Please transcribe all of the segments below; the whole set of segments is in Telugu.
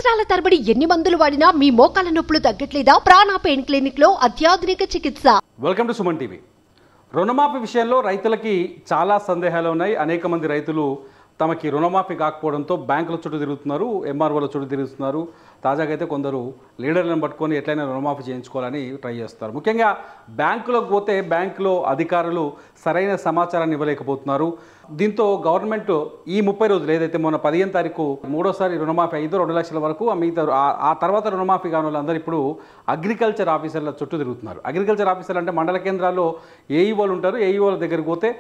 సంవత్సరాల తరబడి ఎన్ని మందులు వాడినా మీ మోకాల నొప్పులు తగ్గట్లేదా? ప్రాణ పెయిన్ క్లినిక్ లో అత్యాధునిక చికిత్స. Welcome to Suman TV. రుణమాఫీ విషయంలో రైతులకి చాలా సందేహాలు ఉన్నాయి. అనేక మంది రైతులు తమకి రుణమాఫీ కాకపోవడంతో బ్యాంకుల చుట్టూ తిరుగుతున్నారు, ఎంఆర్ఓల చుట్టూ తిరుగుతున్నారు. తాజాగా అయితే కొందరు లీడర్లను పట్టుకొని ఎట్లయినా రుణమాఫీ చేయించుకోవాలని ట్రై చేస్తారు. ముఖ్యంగా బ్యాంకులకు పోతే బ్యాంకులో అధికారులు సరైన సమాచారాన్ని ఇవ్వలేకపోతున్నారు. దీంతో గవర్నమెంట్ ఈ 30 రోజులు ఏదైతే మొన్న 15వ తారీఖు మూడోసారి రుణమాఫీ 2 లక్షల వరకు ఆ తర్వాత రుణమాఫీ కాని వాళ్ళందరూ ఇప్పుడు అగ్రికల్చర్ ఆఫీసర్ల చుట్టూ తిరుగుతున్నారు. అగ్రికల్చర్ ఆఫీసర్లు అంటే మండల కేంద్రాల్లో ఏఈఓలు ఉంటారు. ఏఈఓల దగ్గరికి పోతే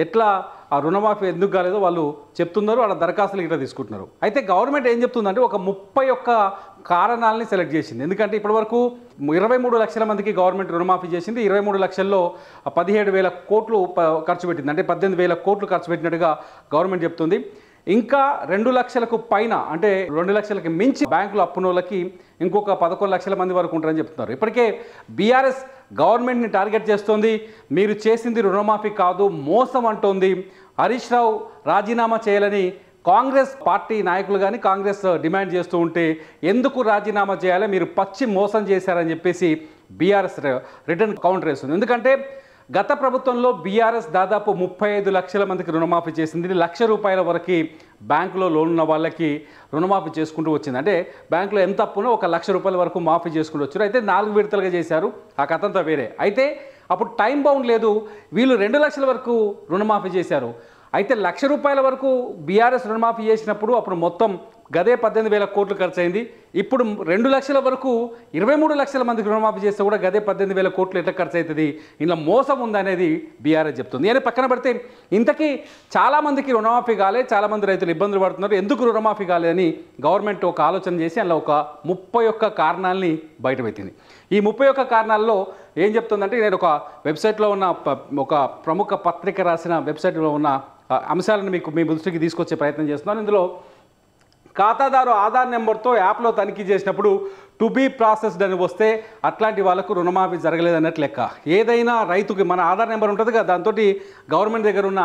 ఎట్లా ఆ రుణమాఫీ ఎందుకు కాలేదో వాళ్ళు చెప్తున్నారు. వాళ్ళ దరఖాస్తులు ఇట్లా తీసుకుంటున్నారు. అయితే గవర్నమెంట్ ఏం చెప్తుందంటే ఒక 31 కారణాలని సెలెక్ట్ చేసింది. ఎందుకంటే ఇప్పటివరకు 23 లక్షల మందికి గవర్నమెంట్ రుణమాఫీ చేసింది. 23 లక్షల్లో 17,000 కోట్లు ఖర్చు పెట్టింది. అంటే 18,000 కోట్లు ఖర్చు పెట్టినట్టుగా గవర్నమెంట్ చెప్తుంది. ఇంకా 2 లక్షలకు పైన అంటే 2 లక్షలకి మించి బ్యాంకులు అప్పునోళ్ళకి ఇంకొక 11 లక్షల మంది వరకు ఉంటారని చెప్తున్నారు. ఇప్పటికే బీఆర్ఎస్ గవర్నమెంట్ని టార్గెట్ చేస్తోంది. మీరు చేసింది రుణమాఫీ కాదు, మోసం అంటోంది. హరీష్ రావు రాజీనామా చేయాలని కాంగ్రెస్ పార్టీ నాయకులు కానీ కాంగ్రెస్ డిమాండ్ చేస్తూ ఉంటే ఎందుకు రాజీనామా చేయాలి, మీరు పచ్చి మోసం చేశారని చెప్పేసి బీఆర్ఎస్ రిటర్న్ కౌంటర్ వేస్తుంది. ఎందుకంటే గత ప్రభుత్వంలో బీఆర్ఎస్ దాదాపు 35 లక్షల మందికి రుణమాఫీ చేసింది. ₹1,00,000 వరకు బ్యాంకులో లోన్ ఉన్న వాళ్ళకి రుణమాఫీ చేసుకుంటూ వచ్చింది. అంటే బ్యాంకులో ఎంత అప్పునో ₹1,00,000 వరకు మాఫీ చేసుకుంటూ వచ్చారు. అయితే 4 విడతలుగా చేశారు. ఆ కథ అంతా వేరే. అయితే అప్పుడు టైం బౌండ్ లేదు. వీళ్ళు 2 లక్షల వరకు రుణమాఫీ చేశారు. అయితే ₹1,00,000 వరకు బీఆర్ఎస్ రుణమాఫీ చేసినప్పుడు అప్పుడు మొత్తం గదే 18,000 కోట్లు ఖర్చు అయింది. ఇప్పుడు 2 లక్షల వరకు 23 లక్షల మందికి రుణమాఫీ చేస్తే కూడా గదే 18,000 కోట్లు ఎట్లా ఖర్చు అవుతుంది? ఇలా మోసం ఉందనేది బీఆర్ఎస్ చెప్తుంది. అని పక్కన పెడితే ఇంతకీ చాలామందికి రుణమాఫీ కాలే, చాలామంది రైతులు ఇబ్బందులు పడుతున్నారు. ఎందుకు రుణమాఫీ కాలేదని గవర్నమెంట్ ఒక ఆలోచన చేసి అందులో ఒక 31 కారణాలని బయటపెట్టింది. ఈ 31 కారణాల్లో ఏం చెప్తుందంటే నేను ఒక వెబ్సైట్లో ఉన్న ఒక ప్రముఖ పత్రిక రాసిన వెబ్సైట్లో ఉన్న అంశాలను మీ దృష్టికి తీసుకొచ్చే ప్రయత్నం చేస్తున్నాను. ఇందులో ఖాతాదారు ఆధార్ నెంబర్తో యాప్లో తనిఖీ చేసినప్పుడు టు బీ ప్రాసెస్డ్ అని వస్తే అట్లాంటి వాళ్ళకు రుణమాఫీ జరగలేదన్నట్లు లెక్క. ఏదైనా రైతుకి మన ఆధార్ నెంబర్ ఉంటుంది కదా, దాంతో గవర్నమెంట్ దగ్గర ఉన్న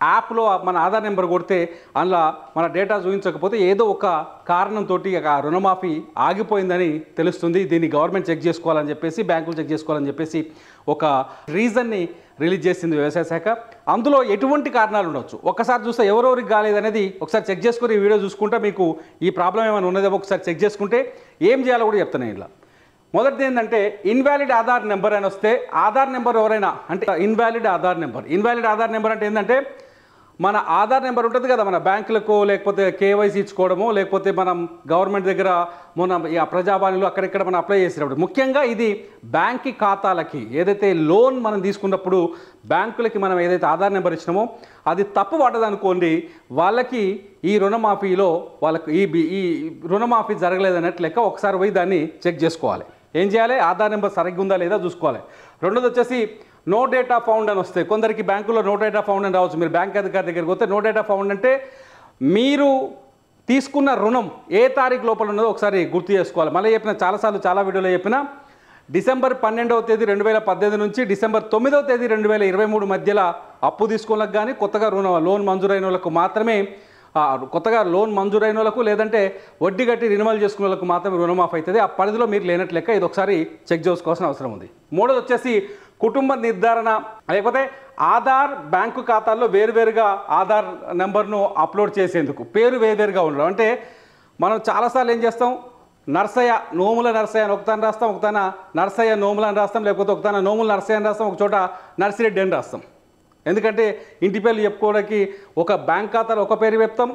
యాప్లో మన ఆధార్ నెంబర్ కొడితే అందులో మన డేటా చూపించకపోతే ఏదో ఒక కారణంతో ఆ రుణమాఫీ ఆగిపోయిందని తెలుస్తుంది. దీన్ని గవర్నమెంట్ చెక్ చేసుకోవాలని చెప్పేసి, బ్యాంకులు చెక్ చేసుకోవాలని చెప్పేసి ఒక రీజన్ని రిలీజ్ చేసింది వ్యవసాయ శాఖ. అందులో ఎటువంటి కారణాలు ఉండొచ్చు, ఒక్కసారి చూస్తే ఎవరెవరికి కాలేదనేది ఒకసారి చెక్ చేసుకుని ఈ వీడియో చూసుకుంటే మీకు ఈ ప్రాబ్లం ఏమైనా ఉన్నదేమో ఒకసారి చెక్ చేసుకుంటే ఏం చేయాలో కూడా చెప్తాను. ఇలా మొదటిది ఏంటంటే ఇన్వాలిడ్ ఆధార్ నెంబర్ అని వస్తే ఆధార్ నెంబర్ ఎవరైనా అంటే ఇన్వాలిడ్ ఆధార్ నెంబర్ అంటే ఏంటంటే మన ఆధార్ నెంబర్ ఉంటుంది కదా, మన బ్యాంకులకు లేకపోతే కేవైసీ ఇచ్చుకోవడము, లేకపోతే మనం గవర్నమెంట్ దగ్గర మన ప్రజావాణిలో అక్కడెక్కడ మనం అప్లై చేసినప్పుడు ముఖ్యంగా ఇది బ్యాంక్ ఖాతాలకి ఏదైతే లోన్ మనం తీసుకున్నప్పుడు బ్యాంకులకి మనం ఏదైతే ఆధార్ నెంబర్ ఇచ్చినామో అది తప్పు పడ్డదనుకోండి, వాళ్ళకి ఈ రుణమాఫీలో వాళ్ళకి ఈ రుణమాఫీ జరగలేదన్నట్టు లెక్క. ఒకసారి పోయి దాన్ని చెక్ చేసుకోవాలి. ఏం చేయాలి? ఆధార్ నెంబర్ సరిగ్గా ఉందా లేదా చూసుకోవాలి. రెండోది వచ్చేసి నో డేటా ఫౌండ్ అని వస్తే కొందరికి బ్యాంకులో నో డేటా ఫౌండ్ అని రావచ్చు. మీరు బ్యాంక్ అధికారి దగ్గరికి పోతే నో డేటా ఫౌండ్ అంటే మీరు తీసుకున్న రుణం ఏ తారీఖు లోపల ఉన్నదో ఒకసారి గుర్తు చేసుకోవాలి. మళ్ళీ చెప్పిన చాలాసార్లు చాలా వీడియోలో చెప్పిన డిసెంబర్ 12వ తేదీ 2018 నుంచి డిసెంబర్ 9వ తేదీ 2023 మధ్యలో అప్పు తీసుకున్నకు కానీ కొత్తగా లోన్ మంజూరైన వాళ్ళకు మాత్రమే కొత్తగా లోన్ మంజూరైన వాళ్ళకు లేదంటే వడ్డీ కట్టి రినివల్ చేసుకున్న వాళ్ళకు మాత్రమే రుణమాఫీ అవుతుంది. ఆ పరిధిలో మీరు లేనట్లు లెక్క. ఇది ఒకసారి చెక్ చేసుకోవాల్సిన అవసరం ఉంది. మూడోది వచ్చేసి కుటుంబ నిర్ధారణ, లేకపోతే ఆధార్ బ్యాంకు ఖాతాల్లో వేరువేరుగా ఆధార్ నెంబర్ను అప్లోడ్ చేసేందుకు పేరు వేరువేరుగా ఉండడం. అంటే మనం చాలాసార్లు ఏం చేస్తాం, నర్సయ్య నోముల నర్సయ్య అని ఒకతాన రాస్తాం, ఒకతాన నర్సయ్య నోముల అని రాస్తాం, లేకపోతే ఒకతాన నోముల నర్సయ్య అని రాస్తాం, ఒక చోట నర్సిరెడ్డి అని రాస్తాం. ఎందుకంటే ఇంటి పేర్లు చెప్పుకోవడానికి ఒక బ్యాంక్ ఖాతాలో ఒక పేరు చెప్తాం,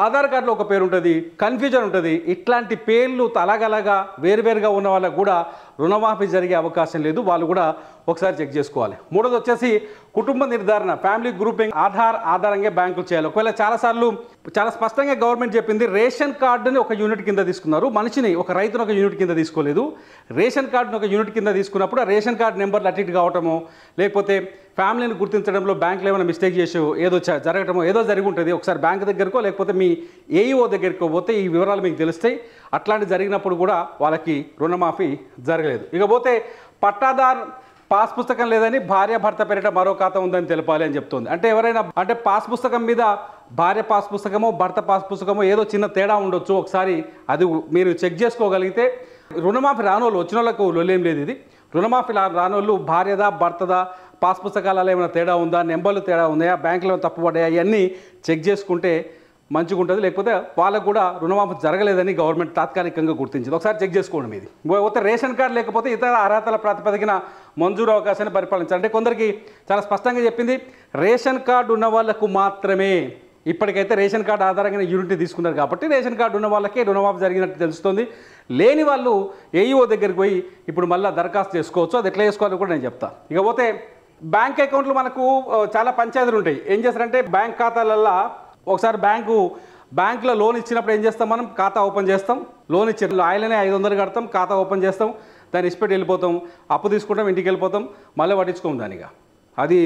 ఆధార్ కార్డులో ఒక పేరు ఉంటుంది, కన్ఫ్యూజన్ ఉంటుంది. ఇట్లాంటి పేర్లు అలాగలాగా వేరువేరుగా ఉన్న వాళ్ళకు కూడా రుణమాఫీ జరిగే అవకాశం లేదు. వాళ్ళు కూడా ఒకసారి చెక్ చేసుకోవాలి. మూడోది వచ్చేసి కుటుంబ నిర్ధారణ, ఫ్యామిలీ గ్రూపింగ్ ఆధారంగా బ్యాంకులు చేయాలి. ఒకవేళ చాలాసార్లు చాలా స్పష్టంగా గవర్నమెంట్ చెప్పింది రేషన్ కార్డుని ఒక యూనిట్ కింద తీసుకున్నారు, మనిషిని ఒక రైతును ఒక యూనిట్ కింద తీసుకోలేదు. రేషన్ కార్డుని ఒక యూనిట్ కింద తీసుకున్నప్పుడు ఆ రేషన్ కార్డు నెంబర్లు అటు ఇటు కావటమో లేకపోతే ఫ్యామిలీని గుర్తించడంలో బ్యాంకులు ఏమైనా మిస్టేక్ చేసి ఏదో జరగటమో ఏదో జరిగి ఉంటుంది. ఒకసారి బ్యాంక్ దగ్గరకో లేకపోతే మీ ఏఈఓ దగ్గరకో పోతే ఈ వివరాలు మీకు తెలుస్తాయి. అట్లాంటి జరిగినప్పుడు కూడా వాళ్ళకి రుణమాఫీ జరగలేదు. ఇకపోతే పట్టాదార్ పాస్ పుస్తకం లేదని భార్య భర్త పేరిట మరో ఖాతా ఉందని తెలపాలి అని చెప్తుంది. అంటే ఎవరైనా అంటే పాస్ పుస్తకం మీద భార్య పాస్ పుస్తకమో భర్త పాస్ పుస్తకమో ఏదో చిన్న తేడా ఉండొచ్చు, ఒకసారి అది మీరు చెక్ చేసుకోగలిగితే. రుణమాఫీ రానోళ్ళు వచ్చిన వాళ్ళకు లొల్లేం లేదు. ఇది రుణమాఫీ రానోళ్ళు భార్యదా భర్తదా పాస్ పుస్తకాలలో ఏమైనా తేడా ఉందా, నెంబర్లు తేడా ఉన్నాయా, బ్యాంకులో తప్పుపడ్డాయా, ఇవన్నీ చెక్ చేసుకుంటే మంచిగా ఉంటుంది. లేకపోతే వాళ్ళకు కూడా రుణమాఫీ జరగలేదని గవర్నమెంట్ తాత్కాలికంగా గుర్తించింది. ఒకసారి చెక్ చేసుకోండి మీది. పోతే రేషన్ కార్డు లేకపోతే ఇతర అర్హతల ప్రాతిపదికన మంజూరు అవకాశాన్ని పరిపాలించాలి. అంటే కొందరికి చాలా స్పష్టంగా చెప్పింది, రేషన్ కార్డు ఉన్న వాళ్ళకు మాత్రమే. ఇప్పటికైతే రేషన్ కార్డు ఆధారంగా యూనిట్ తీసుకున్నారు కాబట్టి రేషన్ కార్డు ఉన్న వాళ్ళకే రుణమాఫీ జరిగినట్టు తెలుస్తుంది. లేని వాళ్ళు ఏఈఓ దగ్గరికి పోయి ఇప్పుడు మళ్ళీ దరఖాస్తు చేసుకోవచ్చు. అది ఎట్లా చేసుకోవాలో కూడా నేను చెప్తాను. ఇకపోతే బ్యాంక్ అకౌంట్లు మనకు చాలా పంచాయతీలు ఉంటాయి. ఏం చేస్తారంటే బ్యాంక్ ఖాతాలల్లో ఒకసారి బ్యాంకులో లోన్ ఇచ్చినప్పుడు ఏం చేస్తాం, మనం ఖాతా ఓపెన్ చేస్తాం. లోన్ ఇచ్చిన ఆయననే 500 కడతాం, ఖాతా ఓపెన్ చేస్తాం, దాన్ని ఇచ్చిపెట్టి వెళ్ళిపోతాం, అప్పు తీసుకుంటాం, ఇంటికి వెళ్ళిపోతాం, మళ్ళీ పట్టించుకోం దానిగా. అది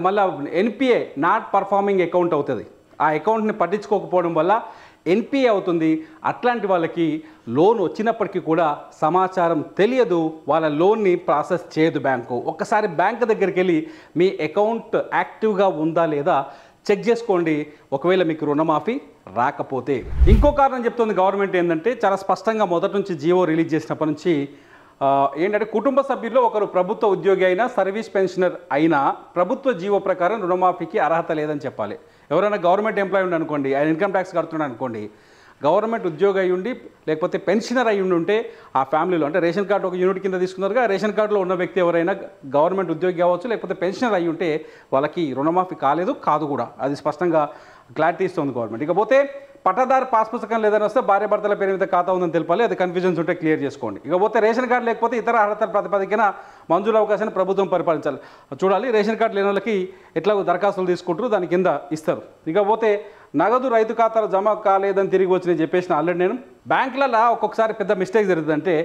మళ్ళీ ఎన్పిఏ నాట్ పర్ఫార్మింగ్ అకౌంట్ అవుతుంది. ఆ అకౌంట్ని పట్టించుకోకపోవడం వల్ల ఎన్పిఏ అవుతుంది. అట్లాంటి వాళ్ళకి లోన్ వచ్చినప్పటికీ కూడా సమాచారం తెలియదు, వాళ్ళ లోన్ని ప్రాసెస్ చేయదు బ్యాంకు. ఒక్కసారి బ్యాంక్ దగ్గరికి వెళ్ళి మీ అకౌంట్ యాక్టివ్గా ఉందా లేదా చెక్ చేసుకోండి, ఒకవేళ మీకు రుణమాఫీ రాకపోతే. ఇంకో కారణం చెప్తుంది గవర్నమెంట్ ఏంటంటే, చాలా స్పష్టంగా మొదటి నుంచి జియో రిలీజ్ చేసినప్పటి నుంచి ఏంటంటే, కుటుంబ సభ్యుల్లో ఒకరు ప్రభుత్వ ఉద్యోగి అయినా సర్వీస్ పెన్షనర్ అయినా ప్రభుత్వ జీవో ప్రకారం రుణమాఫీకి అర్హత లేదని చెప్పాలి. ఎవరైనా గవర్నమెంట్ ఎంప్లాయీ ఉండి అనుకోండి, ఆయన ఇన్కమ్ ట్యాక్స్ కడుతున్నాడు అనుకోండి, గవర్నమెంట్ ఉద్యోగి అయి ఉండి లేకపోతే పెన్షనర్ అయి ఉంటే ఆ ఫ్యామిలీలో, అంటే రేషన్ కార్డు ఒక యూనిట్ కింద తీసుకున్నారుగా, రేషన్ కార్డులో ఉన్న వ్యక్తి ఎవరైనా గవర్నమెంట్ ఉద్యోగి కావచ్చు లేకపోతే పెన్షనర్ అయి ఉంటే వాళ్ళకి రుణమాఫీ కాదు కూడా. అది స్పష్టంగా క్లారిటీ ఇస్తుంది గవర్నమెంట్. ఇకపోతే పట్టదారు పాస్ పుస్తకం లేదని వస్తే భార్య భర్తల పేరు మీద ఖాతా ఉందని తెలపాలి. అది కన్ఫ్యూజన్స్ ఉంటే క్లియర్ చేసుకోండి. ఇకపోతే రేషన్ కార్డు లేకపోతే ఇతర అర్హతల ప్రాతిపదికన మంజూరు అవకాశాన్ని ప్రభుత్వం పరిపాలించాలి. చూడాలి రేషన్ కార్డు లేని వాళ్ళకి ఎట్లా దరఖాస్తులు తీసుకుంటారు, దాని కింద ఇస్తారు. ఇకపోతే నగదు రైతు ఖాతాలో జమ కాలేదని తిరిగి వచ్చి చెప్పేసిన ఆల్రెడీ నేను. బ్యాంకులలో ఒక్కొక్కసారి పెద్ద మిస్టేక్ జరుగుతుందంటే,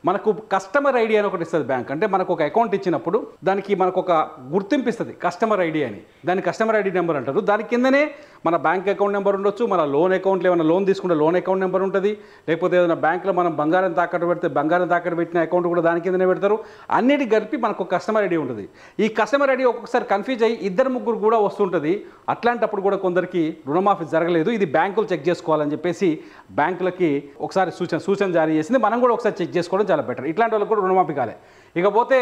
మనకు కస్టమర్ ఐడి అని ఒకటి ఇస్తుంది బ్యాంక్. అంటే మనకు ఒక అకౌంట్ ఇచ్చినప్పుడు దానికి మనకు ఒక గుర్తింపు ఇస్తుంది, కస్టమర్ ఐడి అని. దాన్ని కస్టమర్ ఐడి నెంబర్ అంటారు. దాని కిందనే మన బ్యాంక్ అకౌంట్ నెంబర్ ఉండొచ్చు, మన లోన్ అకౌంట్లో ఏమైనా లోన్ తీసుకుంటే లోన్ అకౌంట్ నెంబర్ ఉంటుంది, లేకపోతే ఏదైనా బ్యాంకులో మనం బంగారం తాకట్టు పెడితే బంగారం తాకట్టు పెట్టిన అకౌంట్ కూడా దాని కిందనే పెడతారు. అన్నిటి కలిపి మనకు కస్టమర్ ఐడి ఉంటుంది. ఈ కస్టమర్ ఐడి ఒక్కొక్కసారి కన్ఫ్యూజ్ అయ్యి 2-3 కూడా వస్తుంటుంది. అట్లాంటప్పుడు కూడా కొందరికి రుణమాఫీ జరగలేదు, ఇది బ్యాంకులు చెక్ చేసుకోవాలని చెప్పేసి బ్యాంకులకి ఒకసారి సూచన జారీ చేసింది. మనం కూడా ఒకసారి చెక్ చేసుకోవడం చాలా బెటర్. ఇట్లాంటి వాళ్ళకి కూడా రుణమాఫీ కాలే. ఇకపోతే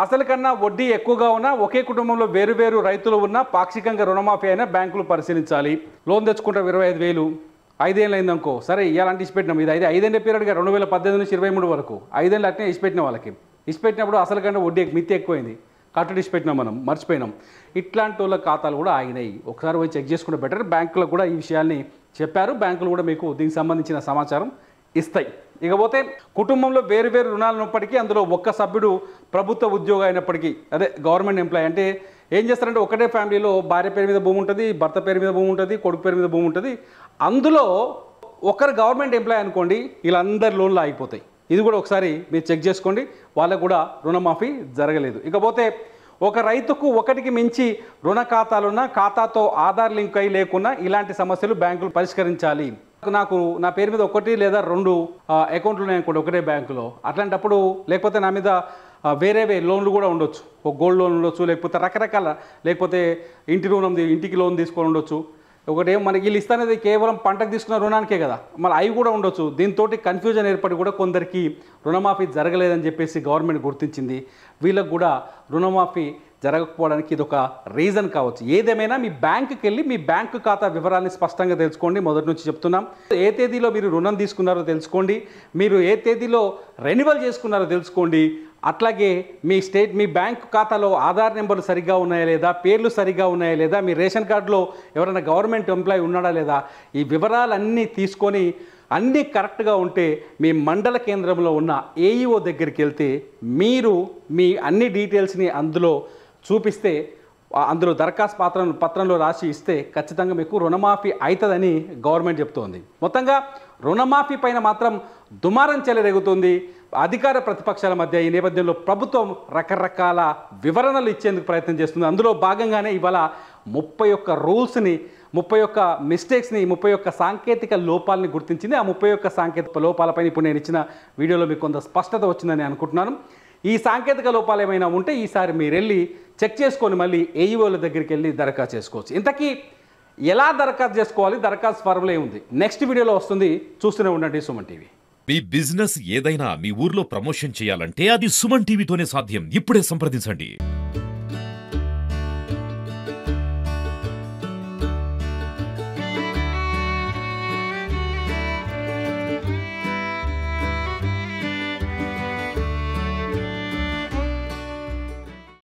అసలు కన్నా వడ్డీ ఎక్కువగా ఉన్నా, ఒకే కుటుంబంలో వేరు రైతులు ఉన్నా పాక్షికంగా రుణమాఫీ అయినా బ్యాంకులు పరిశీలించాలి. లోన్ తెచ్చుకుంటాం 25,000, 5 ఏళ్ళు అయిందనుకో, సరే ఇలాంటి ఇచ్చిపెట్టినాం, ఇది 5 పీరియడ్గా 2018 నుంచి 23 వరకు 5 ఏళ్ళు అట్నే ఇచ్చిపెట్టిన వాళ్ళకి. ఇచ్చిపెట్టినప్పుడు అసలు కన్నా వడ్డీ మిత్తి ఎక్కువైంది, కట్టడి ఇచ్చిపెట్టినాం, మనం మర్చిపోయినాం. ఇట్లాంటి వాళ్ళ ఖాతాలు కూడా ఆగినాయి. ఒకసారి పోయి చెక్ చేసుకుంటే బెటర్. బ్యాంకులకు కూడా ఈ విషయాన్ని చెప్పారు. బ్యాంకులు కూడా మీకు దీనికి సంబంధించిన సమాచారం ఇస్తాయి. ఇకపోతే కుటుంబంలో వేరు రుణాలు ఉన్నప్పటికీ అందులో ఒక్క సభ్యుడు ప్రభుత్వ ఉద్యోగం అయినప్పటికీ, అదే గవర్నమెంట్ ఎంప్లాయీ అంటే ఏం చేస్తారంటే, ఒకటే ఫ్యామిలీలో భార్య పేరు మీద భూమి ఉంటుంది, భర్త పేరు మీద భూమి ఉంటుంది, కొడుకు పేరు మీద భూమి ఉంటుంది. అందులో ఒకరు గవర్నమెంట్ ఎంప్లాయీ అనుకోండి, వీళ్ళందరి లోన్లు ఆగిపోతాయి. ఇది కూడా ఒకసారి మీరు చెక్ చేసుకోండి, వాళ్ళకు కూడా రుణమాఫీ జరగలేదు. ఇకపోతే ఒక రైతుకు ఒకటికి మించి రుణ ఖాతాలున్నా, ఖాతాతో ఆధార్ లింక్ అయి లేకున్నా ఇలాంటి సమస్యలు బ్యాంకులు పరిష్కరించాలి. నాకు నా పేరు మీద 1 లేదా 2 అకౌంట్లు ఉన్నాయనుకోండి ఒకటే బ్యాంకులో, అట్లాంటప్పుడు లేకపోతే నా మీద వేరే లోన్లు కూడా ఉండొచ్చు, ఒక గోల్డ్ లోన్ ఉండొచ్చు, లేకపోతే రకరకాల, లేకపోతే ఇంటికి లోన్ తీసుకొని ఉండొచ్చు. ఒకటి మనకి వీళ్ళు ఇస్తానేది కేవలం పంటకు తీసుకున్న రుణానికే కదా, మళ్ళీ అవి కూడా ఉండొచ్చు. దీంతో కన్ఫ్యూజన్ ఏర్పడి కూడా కొందరికి రుణమాఫీ జరగలేదని చెప్పేసి గవర్నమెంట్ గుర్తించింది. వీళ్ళకు కూడా రుణమాఫీ జరగకపోవడానికి ఇది ఒక రీజన్ కావచ్చు. ఏదేమైనా మీ బ్యాంకుకి వెళ్ళి మీ బ్యాంకు ఖాతా వివరాలని స్పష్టంగా తెలుసుకోండి. మొదటి నుంచి చెప్తున్నాం, ఏ తేదీలో మీరు రుణం తీసుకున్నారో తెలుసుకోండి, మీరు ఏ తేదీలో రెన్యువల్ చేసుకున్నారో తెలుసుకోండి. అట్లాగే మీ బ్యాంకు ఖాతాలో ఆధార్ నెంబర్లు సరిగ్గా ఉన్నాయా లేదా, పేర్లు సరిగ్గా ఉన్నాయా లేదా, మీ రేషన్ కార్డులో ఎవరైనా గవర్నమెంట్ ఎంప్లాయీ ఉన్నాడా లేదా, ఈ వివరాలన్నీ తీసుకొని అన్నీ కరెక్ట్గా ఉంటే మీ మండల కేంద్రంలో ఉన్న ఏఈఓ దగ్గరికి వెళ్తే మీరు మీ అన్ని డీటెయిల్స్ని అందులో చూపిస్తే, అందులో దరఖాస్తు పత్రంలో రాసి ఇస్తే ఖచ్చితంగా మీకు రుణమాఫీ అవుతుందని గవర్నమెంట్ చెప్తోంది. మొత్తంగా రుణమాఫీ పైన మాత్రం దుమారం చెలరేగుతుంది అధికార ప్రతిపక్షాల మధ్య. ఈ నేపథ్యంలో ప్రభుత్వం రకరకాల వివరణలు ఇచ్చేందుకు ప్రయత్నం చేస్తుంది. అందులో భాగంగానే ఇవాళ 31 రూల్స్ని, 31 మిస్టేక్స్ని, 31 సాంకేతిక లోపాలని గుర్తించింది. ఆ 31 సాంకేతిక లోపాలపైన ఇప్పుడు నేను ఇచ్చిన వీడియోలో మీకు కొంత స్పష్టత వచ్చిందని అనుకుంటున్నాను. ఈ సాంకేతిక లోపాలు ఏమైనా ఉంటే ఈసారి మీరు వెళ్ళి చెక్ చేసుకొని మళ్ళీ ఏఈఓల దగ్గరికి వెళ్ళి దరఖాస్తు చేసుకోవచ్చు. ఇంతకీ ఎలా దరఖాస్తు చేసుకోవాలి, దరఖాస్తు ఫారంలో ఏముంది, నెక్స్ట్ వీడియోలో వస్తుంది. చూస్తూనే ఉండండి సుమన్ టీవీ. మీ బిజినెస్ ఏదైనా మీ ఊర్లో ప్రమోషన్ చేయాలంటే అది సుమన్ టీవీతోనే సాధ్యం. ఇప్పుడే సంప్రదించండి.